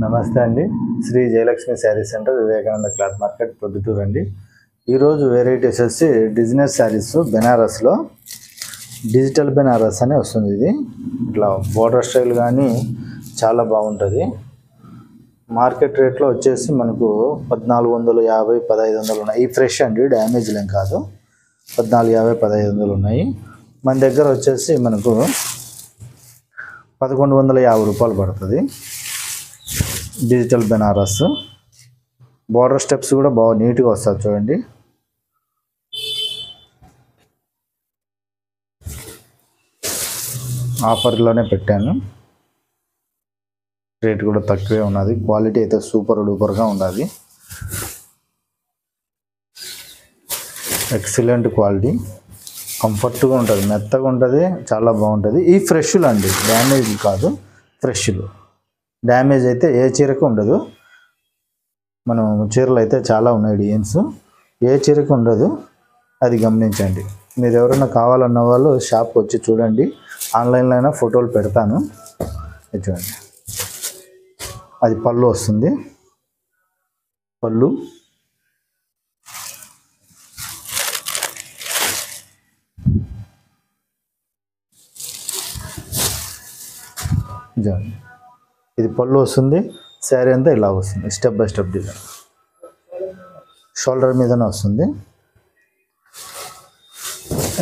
నమస్తే అండి. Sri Jayalakshmi sari centre, Vivekananda cloth market, Proddatur అండి. ఈరోజు వెరైటీ వచ్చేసి డిజైనర్ శారీస్ బెనారస్లో డిజిటల్ బెనారస్ అని వస్తుంది. ఇది ఇట్లా బోర్డర్ స్టైల్ కానీ చాలా బాగుంటుంది. మార్కెట్ రేట్లో వచ్చేసి మనకు 1450, 1500 ఉన్నాయి. ఈ ఫ్రెష్ అండి, డ్యామేజ్ ఏం కాదు. 1450, 1500 ఉన్నాయి. మన దగ్గర వచ్చేసి మనకు 1150 రూపాయలు పడుతుంది. డిజిటల్ బెనారస్ బార్డర్ స్టెప్స్ కూడా బాగా నీట్గా వస్తుంది చూడండి. ఆఫర్లోనే పెట్టాను, రేట్ కూడా తక్కువే ఉన్నది. క్వాలిటీ అయితే సూపర్ డూపర్గా ఉన్నది. ఎక్సలెంట్ క్వాలిటీ, కంఫర్ట్గా ఉంటుంది, మెత్తగా ఉంటుంది, చాలా బాగుంటుంది. ఈ ఫ్రెష్లు అండి, డ్యామేజ్ కాదు, ఫ్రెష్లు. డ్యామేజ్ అయితే ఏ చీరకు ఉండదు. మనం చీరలు అయితే చాలా ఉన్నాయి డిజైన్స్, ఏ చీరకు ఉండదు, అది గమనించండి. మీరు ఎవరైనా కావాలన్న వాళ్ళు షాప్కి వచ్చి చూడండి. ఆన్లైన్లో అయినా ఫోటోలు పెడతాను, చూడండి. అది పళ్ళు వస్తుంది. పళ్ళు చూడండి, ఇది పళ్ళు వస్తుంది. శారీ అంతా ఇలా వస్తుంది, step by step design. Shoulder మీదనే వస్తుంది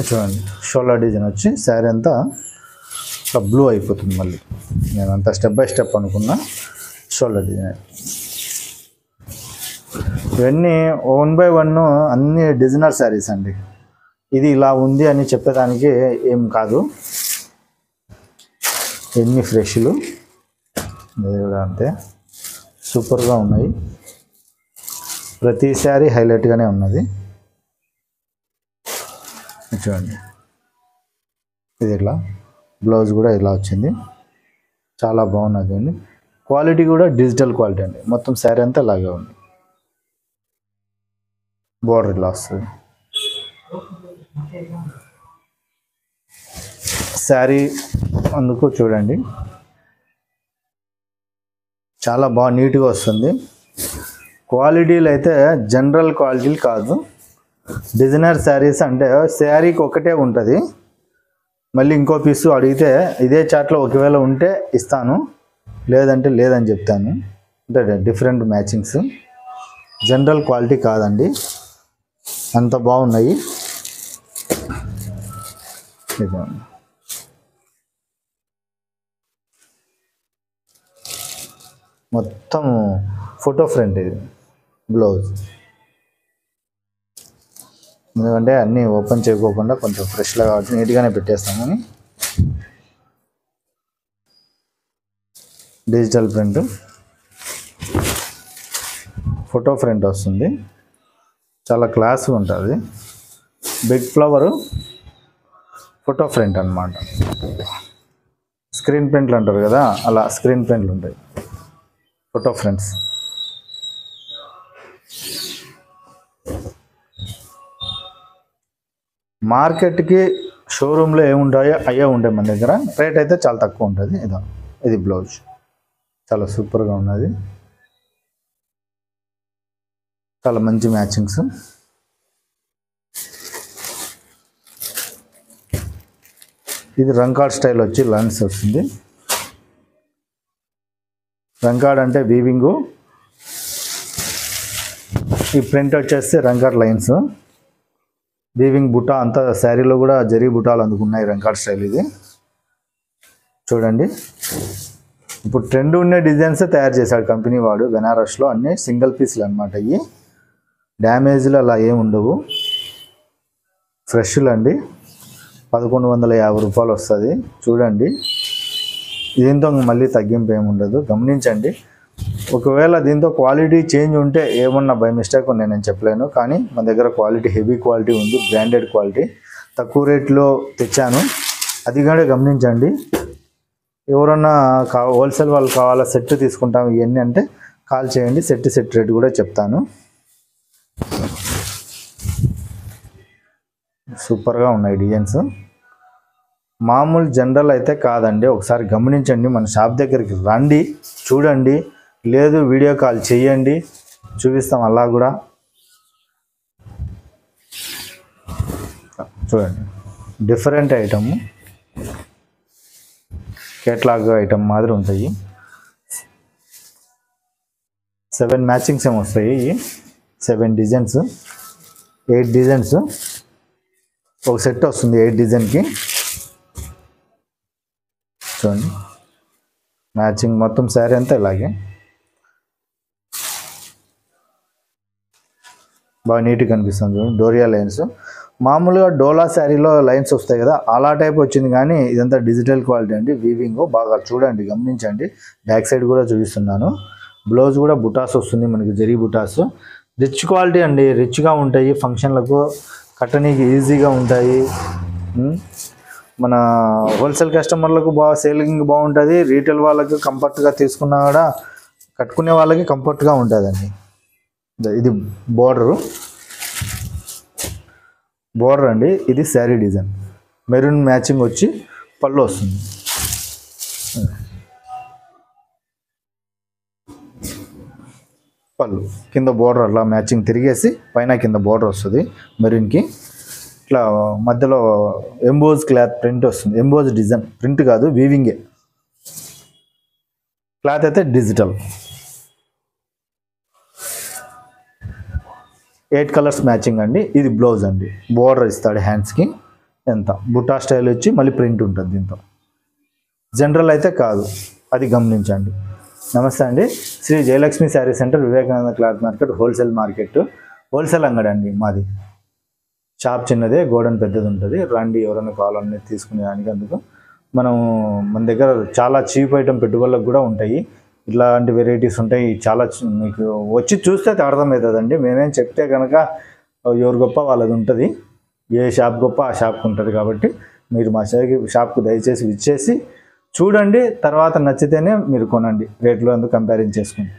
చూడండి. షోల్డర్ డిజైన్ వచ్చి శారీ అంతా ఇట్లా బ్లూ అయిపోతుంది. మళ్ళీ నేను అంతా స్టెప్ బై స్టెప్ అనుకున్నా. షోల్డర్ డిజైన్ ఇవన్నీ 1 by 1 అన్ని డిజైనర్ శారీస్ అండి. ఇది ఇలా ఉంది అని చెప్పేదానికి ఏం కాదు. ఎన్ని ఫ్రెష్లు అంతే సూపర్గా ఉన్నాయి. ప్రతి శారీ హైలైట్గానే ఉన్నది చూడండి. ఇది ఇట్లా బ్లౌజ్ కూడా ఇలా వచ్చింది, చాలా బాగున్నది అండి. క్వాలిటీ కూడా డిజిటల్ క్వాలిటీ అండి. మొత్తం శారీ అంతా ఇలాగే ఉంది. బోర్డర్ ఇలా వస్తుంది. శారీ అందుకు చూడండి, చాలా బాగా నీట్గా వస్తుంది. క్వాలిటీలు అయితే జనరల్ క్వాలిటీలు కాదు. డిజైనర్ శారీస్ అంటే శారీకి ఒకటే ఉంటుంది. మళ్ళీ ఇంకో పీసు అడిగితే ఇదే చాట్లో ఒకవేళ ఉంటే ఇస్తాను, లేదంటే లేదని చెప్తాను. అంటే డిఫరెంట్ మ్యాచింగ్స్, జనరల్ క్వాలిటీ కాదండి. అంత బాగున్నాయి. మొత్తం ఫోటో ఫ్రంట్ ఇది బ్లౌజ్. ఎందుకంటే అన్నీ ఓపెన్ చేయకోకుండా కొంచెం ఫ్రెష్గా కాబట్టి నీట్గానే పెట్టేస్తామని. డిజిటల్ ప్రింట్ ఫోటో ఫ్రంట్ వస్తుంది, చాలా క్లాస్గా ఉంటుంది. బిగ్ ఫ్లవర్ ఫోటో ఫ్రంట్ అన్నమాట. స్క్రీన్ ప్రింట్లు అంటారు కదా, అలా స్క్రీన్ ప్రింట్లు ఉంటాయి ఫోటో ఫ్రంట్స్. మార్కెట్కి షోరూంలో ఏముంటాయో అయ్యే ఉంటాయి, మన దగ్గర రేట్ అయితే చాలా తక్కువ ఉంటుంది. ఇది బ్లౌజ్ చాలా సూపర్గా ఉన్నది, చాలా మంచి మ్యాచింగ్స్. ఇది రంకాడ్ స్టైల్ వచ్చి లైన్స్ వస్తుంది. రంకాడ్ అంటే వీవింగు, ఈ ప్రింట్ వచ్చేసి రంకాడ్ లైన్స్. వీవింగ్ బుట్ట అంతా శారీలో కూడా జరీ బుట్టాలు అందుకున్నాయి. రంకాడ్ స్టైల్ ఇది చూడండి. ఇప్పుడు ట్రెండ్ ఉండే డిజైన్సే తయారు చేశాడు కంపెనీ వాడు బెనారస్లో. అన్నీ సింగిల్ పీస్లు అనమాట. ఇవి డ్యామేజ్లు అలా ఏమి ఉండవు. ఫ్రెష్లు అండి. 1150 రూపాయలు వస్తుంది చూడండి. దీంతో మళ్ళీ తగ్గింపు ఏమి ఉండదు, గమనించండి. ఒకవేళ దీంతో క్వాలిటీ చేంజ్ ఉంటే ఏమన్నా బై మిస్టేక్ నేను చెప్పలేను, కానీ మన దగ్గర క్వాలిటీ హెవీ క్వాలిటీ ఉంది, బ్రాండెడ్ క్వాలిటీ. తక్కువ రేట్లో తెచ్చాను, అది కూడా గమనించండి. ఎవరన్నా హోల్సేల్ వాళ్ళు కావాలా, సెట్ తీసుకుంటాం ఇవన్నీ అంటే కాల్ చేయండి. సెట్ రేట్ కూడా చెప్తాను. సూపర్గా ఉన్నాయి డిజైన్స్. మామూలు జనరల్ అయితే కాదండి. ఒకసారి గమనించండి, మన షాప్ దగ్గరికి రండి, చూడండి, లేదు వీడియో కాల్ చేయండి, చూపిస్తాం అలా కూడా. చూడండి డిఫరెంట్ ఐటమ్, కేటలాగ్ ఐటమ్ మాదిరి ఉంటాయి. 7 మ్యాచింగ్స్ ఏమి వస్తాయి, 7 డిజైన్స్, 8 డిజైన్స్ ఒక సెట్ వస్తుంది 8 డిజైన్కి. చూడండి మ్యాచింగ్ మొత్తం శారీ అంతా ఇలాగే బాగా నీట్గా కనిపిస్తుంది. చూడండి డోరియా లైన్స్, మామూలుగా డోలా శారీలో లైన్స్ వస్తాయి కదా అలా టైప్ వచ్చింది, కానీ ఇదంతా డిజిటల్ క్వాలిటీ అండి. వీవింగ్ బాగా చూడండి, గమనించండి. బ్యాక్ సైడ్ కూడా చూపిస్తున్నాను. బ్లౌజ్ కూడా బుటాస్ వస్తుంది మనకి, జరీ బుటాస్. రిచ్ క్వాలిటీ అండి, రిచ్గా ఉంటాయి, ఫంక్షన్లకు కట్టనీకి ఈజీగా ఉంటాయి. మన హోల్సేల్ కస్టమర్లకు బాగా సేలింగ్ బాగుంటుంది, రీటైల్ వాళ్ళకి కంఫర్ట్గా తీసుకున్నా కూడా కట్టుకునే వాళ్ళకి కంఫర్ట్గా ఉంటుందండి. ఇది బోర్డర్ అండి, ఇది శారీ డిజైన్. మెరూన్ మ్యాచింగ్ వచ్చి పళ్ళు వస్తుంది. పళ్ళు కింద బోర్డర్ అలా మ్యాచింగ్ తిరిగేసి పైన కింద బోర్డర్ వస్తుంది మెరూన్కి. ఇట్లా మధ్యలో ఎంబోజ్ క్లాత్ ప్రింట్ వస్తుంది. ఎంబోజ్ డిజైన్, ప్రింట్ కాదు వీవింగే. క్లాత్ అయితే డిజిటల్. 8 కలర్స్ మ్యాచింగ్ అండి. ఇది బ్లౌజ్ అండి, బోర్డర్ ఇస్తాడు హ్యాండ్స్కి. ఎంత బుట్టా స్టైల్ వచ్చి మళ్ళీ ప్రింట్ ఉంటుంది దీంతో. జనరల్ అయితే కాదు, అది గమనించండి. నమస్తే అండి, Sri Jayalakshmi sari centre, Vivekananda cloth market, wholesale market, wholesale అంగడి అండి మాది. షాప్ చిన్నదే, గోడౌన్ పెద్దది ఉంటుంది. రండి ఎవరైనా కావాలన్నీ తీసుకునేదానికి. అందుకు మన దగ్గర చాలా చీప్ ఐటమ్ పెట్టుబడులకు కూడా ఉంటాయి. ఇట్లాంటి వెరైటీస్ ఉంటాయి చాలా. మీకు వచ్చి చూస్తే అర్థమవుతుందండి. మేమేం చెప్తే కనుక ఎవరు గొప్ప వాళ్ళది ఉంటుంది, ఏ షాప్ గొప్ప ఆ షాప్కి ఉంటుంది. కాబట్టి మీరు మా షాప్కు దయచేసి ఇచ్చేసి చూడండి, తర్వాత నచ్చితేనే మీరు కొనండి. రేట్లు అందుకు కంపారిజన్ చేసుకుని.